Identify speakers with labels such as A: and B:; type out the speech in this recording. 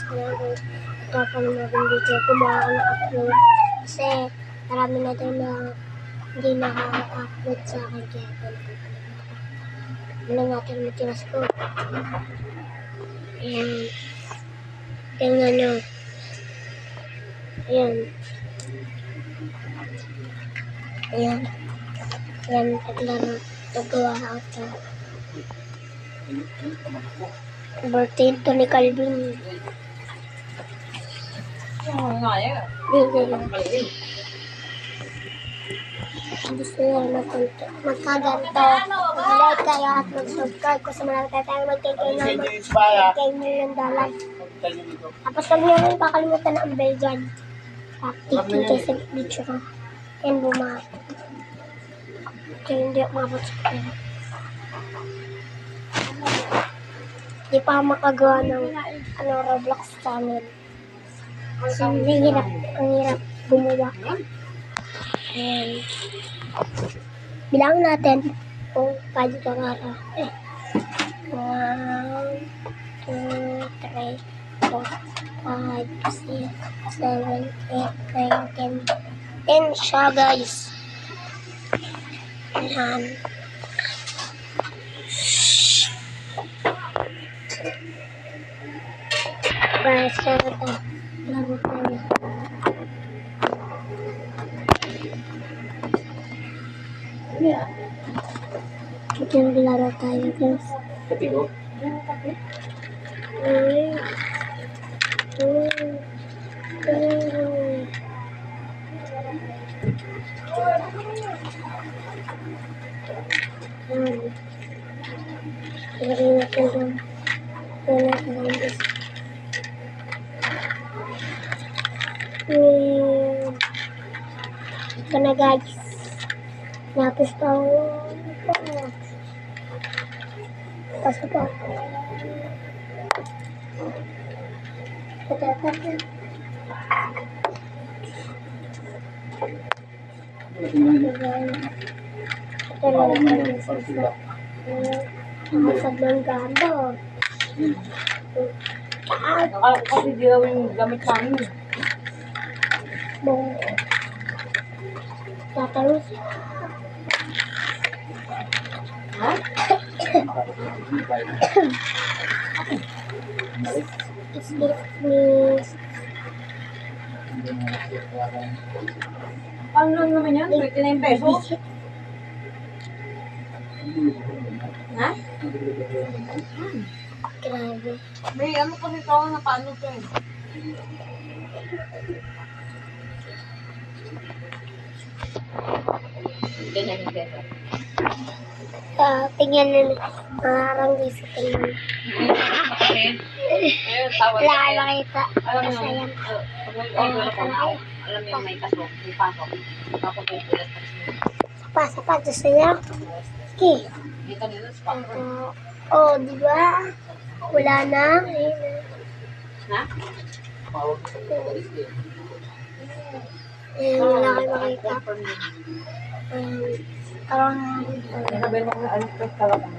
A: Kaya tapang natin dito kumawa ako ng-upload. Kasi marami na din na hindi nakaka-upload sa akin. Kaya ito nakapalala ako. Wala natin matiras ko. Ayan. Tingnan nyo. Ayan. Ayan. Ayan. Naglaro. Nagawa ako ito. Birthday ito ni Calvin. Gusto nyo magkaganto. Mag-like kayo at mag-subscribe kung sa marami tayo mag-10 million dollars. Tapos huwag nyo rin kakalimutan na ang bell dyan. Active kayo sa video ko. Yan bumahap. Kaya hindi ako makapag-subscribe. Hindi pa makagawa ng Roblox channel. Kasi ang hirap gumawa. Ayan. Bilang natin kung paano ito para. 1, 2, 3, 4, 5, 6, 7, 8, 9, 10. 10 siya, guys. Ayan. Guys, laro tayo. Diyan laro tayo, guys. Ito na, guys. Napos pa ako. Pasok pa. Nakasablong ganda.
B: Kasi di daw yung gamit sa amin.
A: Bong. Tatalus.
B: Ha?
A: Excuse me.
B: Ano lang naman yan? 29 pesos? Ha?
A: Grabe.
B: May ano kasi ito na paano ito eh.
A: Tingnan na parang guys. Tingnan. Wala kayo makita.
B: Alam mo
A: Masaya.
B: yung order ako. Alam mo yung may pasok. May pasok. Tapos may pulas.
A: Sapa. Gusto niya? Okay.
B: Dito nila sa pasok.
A: Oh, di ba? Wala na. Ayun na.
B: Ha?
A: Wala kayo makita. Parang
B: Sabi mo kung ano pa talaga.